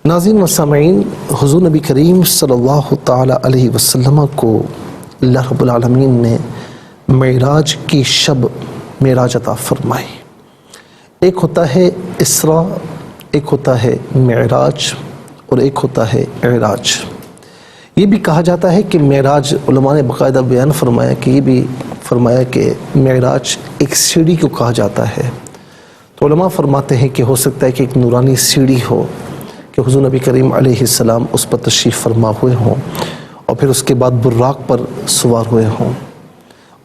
ناظرین و سامعین، حضور نبی کریم صلی اللہ تعالی علیہ وسلم کو اللہ رب العالمین نے معراج کی شب معراج عطا فرمائی۔ ایک ہوتا ہے اسراء، ایک ہوتا ہے معراج اور ایک ہوتا ہے اعراج۔ یہ بھی کہا جاتا ہے کہ معراج، علماء نے باقاعدہ بیان فرمایا کہ یہ بھی فرمایا کہ معراج ایک سیڑھی کو کہا جاتا ہے۔ تو علماء فرماتے ہیں کہ ہو سکتا ہے کہ ایک نورانی سیڑھی ہو کہ حضور نبی کریم علیہ السلام اس پر تشریف فرما ہوئے ہوں اور پھر اس کے بعد براق پر سوار ہوئے ہوں،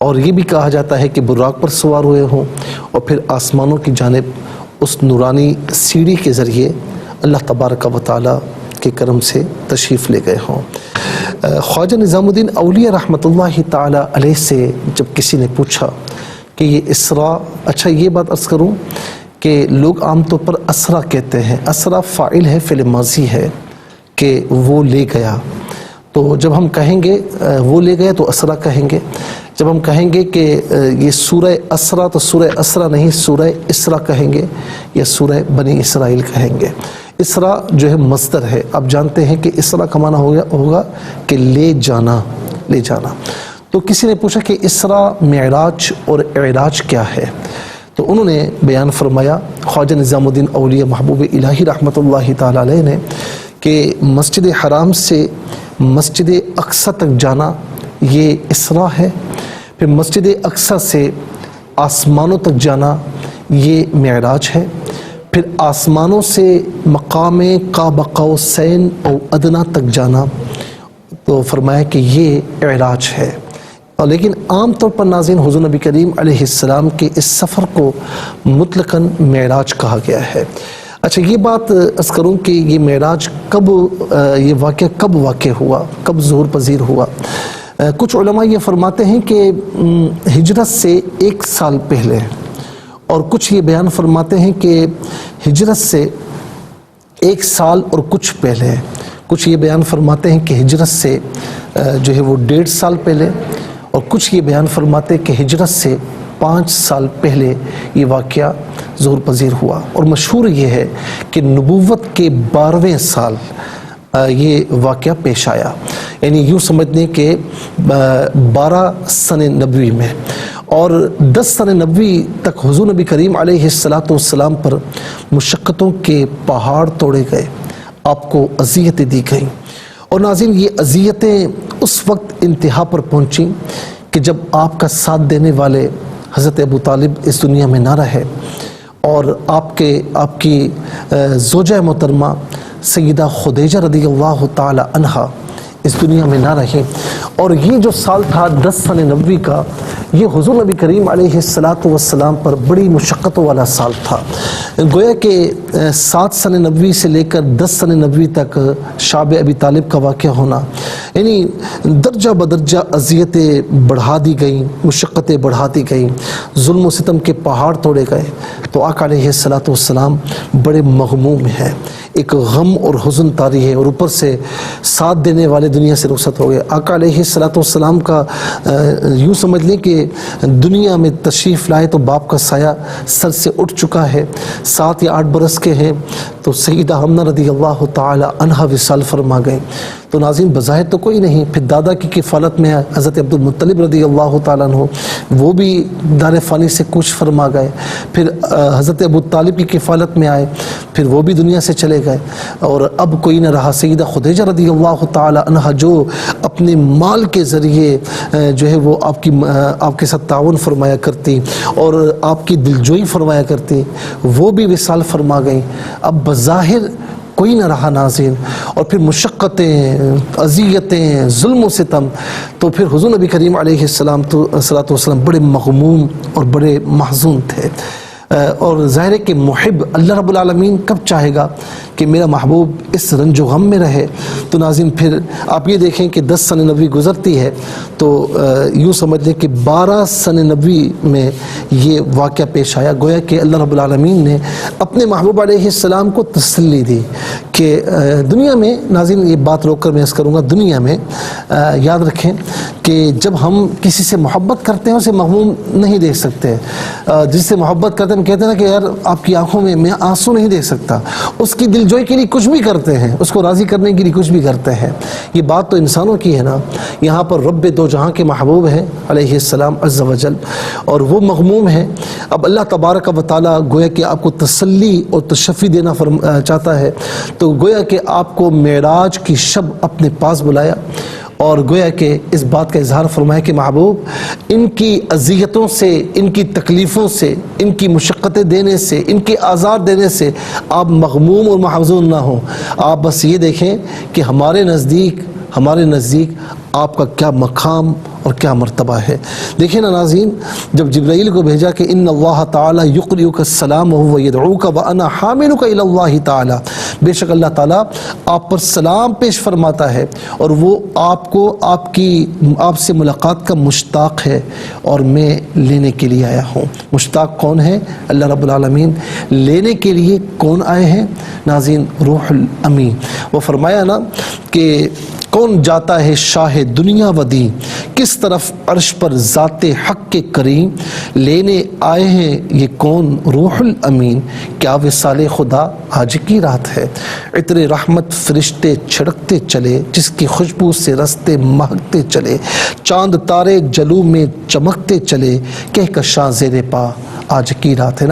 اور یہ بھی کہا جاتا ہے کہ براق پر سوار ہوئے ہوں اور پھر آسمانوں کی جانب اس نورانی سیڑھی کے ذریعے اللہ تبارک و تعالی کے کرم سے تشریف لے گئے ہوں۔ خواجہ نظام الدین اولیاء رحمۃ اللہ تعالی علیہ سے جب کسی نے پوچھا کہ یہ اسراء، اچھا یہ بات عرض کروں کہ لوگ عام طور پر اسرا کہتے ہیں، اسرا فاعل ہے، فعل ماضی ہے کہ وہ لے گیا، تو جب ہم کہیں گے وہ لے گیا تو اسرا کہیں گے، جب ہم کہیں گے کہ یہ سورہ اسرا تو سورہ اسرا نہیں، سورہ اسرا کہیں گے یا سورہ بنی اسرائیل کہیں گے۔ اسرا جو ہے مصدر ہے، آپ جانتے ہیں کہ اسرا کا معنی ہوگا کہ لے جانا، لے جانا۔ تو کسی نے پوچھا کہ اسرا، معراج اور اعراج کیا ہے؟ تو انہوں نے بیان فرمایا، خواجہ نظام الدین اولیاء محبوب الہی رحمۃ اللہ تعالی علیہ نے، کہ مسجد حرام سے مسجد اقصی تک جانا یہ اسراء ہے، پھر مسجد اقصی سے آسمانوں تک جانا یہ معراج ہے، پھر آسمانوں سے مقام قاب قوسین او ادنیٰ تک جانا تو فرمایا کہ یہ اعراج ہے۔ اور لیکن عام طور پر ناظرین حضور نبی کریم علیہ السلام کے اس سفر کو مطلقاً معراج کہا گیا ہے۔ اچھا یہ بات عرض کروں کہ یہ معراج کب، یہ واقعہ کب واقع ہوا، کب ظہور پذیر ہوا؟ کچھ علماء یہ فرماتے ہیں کہ ہجرت سے 1 سال پہلے، اور کچھ یہ بیان فرماتے ہیں کہ ہجرت سے 1 سال اور کچھ پہلے، کچھ یہ بیان فرماتے ہیں کہ ہجرت سے جو ہے وہ 1.5 سال پہلے، اور کچھ یہ بیان فرماتے ہیں کہ ہجرت سے 5 سال پہلے یہ واقعہ ظہور پذیر ہوا۔ اور مشہور یہ ہے کہ نبوت کے 12ویں سال یہ واقعہ پیش آیا، یعنی یوں سمجھ لیں کہ 12 سن نبوی میں، اور 10 سن نبوی تک حضور نبی کریم علیہ السلام پر مشقتوں کے پہاڑ توڑے گئے، آپ کو اذیتیں دی گئیں، اور ناظرین یہ اذیتیں اس وقت انتہا پر پہنچیں کہ جب آپ کا ساتھ دینے والے حضرت ابو طالب اس دنیا میں نہ رہے، اور آپ کی زوجہ محترمہ سیدہ خدیجہ رضی اللہ تعالی عنہا اس دنیا میں نہ رہیں، اور یہ جو سال تھا 10 سن نبوی کا، یہ حضور نبی کریم علیہ السلام پر بڑی مشقتوں والا سال تھا۔ گویا کہ 7 سن نبوی سے لے کر 10 سن نبوی تک شعب ابی طالب کا واقعہ ہونا، یعنی درجہ بدرجہ اذیتیں بڑھا دی گئیں، مشقتیں بڑھا دی گئیں، ظلم و ستم کے پہاڑ توڑے گئے، تو آقا علیہ السلام بڑے مغموم ہیں، ایک غم اور حزن طاری ہے، اور اوپر سے ساتھ دینے والے دنیا سے رخصت ہو گئے۔ آقا علیہ السلام کا یوں سمجھ لیں کہ دنیا میں تشریف لائے تو باپ کا سایہ سر سے اٹھ چکا ہے، 7 یا 8 برس کے ہیں تو سیدہ حمنہ رضی اللہ تعالی عنہا وصال فرما گئے۔ تو ناظرین بظاہر تو کوئی نہیں، پھر دادا کی کفالت میں حضرت عبد المطلب رضی اللہ تعالیٰ عنہ، وہ بھی دار فانی سے کوچ فرما گئے، پھر حضرت ابو طالب کی کفالت میں آئے، پھر وہ بھی دنیا سے چلے گئے، اور اب کوئی نہ رہا۔ سیدہ خدیجہ رضی اللہ تعالی عنہا جو اپنے مال کے ذریعے جو ہے وہ آپ کے ساتھ تعاون فرمایا کرتی اور آپ کی دلجوئی فرمایا کرتی، وہ بھی وصال فرما گئیں۔ اب بظاہر کوئی نہ رہا ناظرین، اور پھر مشقتیں، اذیتیں، ظلم و ستم، تو پھر حضور نبی کریم علیہ السلام بڑے مغموم اور بڑے محزون تھے۔ اور ظاہر ہے کہ محب اللہ رب العالمین کب چاہے گا کہ میرا محبوب اس رنج و غم میں رہے؟ تو ناظرین پھر آپ یہ دیکھیں کہ 10 سن نبوی گزرتی ہے تو یوں سمجھ لیں کہ 12 سن نبوی میں یہ واقعہ پیش آیا۔ گویا کہ اللہ رب العالمین نے اپنے محبوب علیہ السلام کو تسلی دی کہ دنیا میں، ناظرین یہ بات روک کر میں عرض کروں گا، دنیا میں یاد رکھیں کہ جب ہم کسی سے محبت کرتے ہیں اسے مغموم نہیں دیکھ سکتے، جس سے محبت کرتے ہیں ہم کہتے ہیں نا کہ یار آپ کی آنکھوں میں آنسو نہیں دیکھ سکتا، اس کی دل جوئی کے لیے کچھ بھی کرتے ہیں، اس کو راضی کرنے کے لیے کچھ بھی کرتے ہیں. یہ بات تو انسانوں کی ہے نا. یہاں پر رب دو جہاں کے محبوب ہیں علیہ السلام عز و جل، اور وہ مغموم ہے. اب اللہ تبارک و تعالیٰ گویا کہ آپ کو تسلی اور تشفی دینا چاہتا ہے، تو گویا کہ آپ کو معراج کی شب اپنے پاس بلایا، اور گویا کہ اس بات کا اظہار فرمایا کہ محبوب ان کی اذیتوں سے، ان کی تکلیفوں سے، ان کی مشقتیں دینے سے، ان کے آزار دینے سے آپ مغموم اور محزون نہ ہوں. آپ بس یہ دیکھیں کہ ہمارے نزدیک آپ کا کیا مقام اور کیا مرتبہ ہے. دیکھیں نا ناظرین، جب جبرائیل کو بھیجا کہ ان اللہ تعالیٰ یقرئک السلام وهو یدعوک وانا حاملک الی اللہ تعالیٰ، بے شک اللہ تعالیٰ آپ پر سلام پیش فرماتا ہے اور وہ آپ سے ملاقات کا مشتاق ہے، اور میں لینے کے لیے آیا ہوں. مشتاق کون ہے؟ اللہ رب العالمین. لینے کے لیے کون آئے ہیں ناظرین؟ روح الامین. وہ فرمایا نا کہ کون جاتا ہے شاہ دنیا و دین، کس طرف عرش پر ذات حق کے کریم، لینے آئے ہیں یہ کون؟ روح الامین. کیا وصال خدا آج کی رات ہے، عطر رحمت فرشتے چھڑکتے چلے، جس کی خوشبو سے رستے مہکتے چلے، چاند تارے جلو میں چمکتے چلے، کہکشاں زیر پا آج کی رات ہے.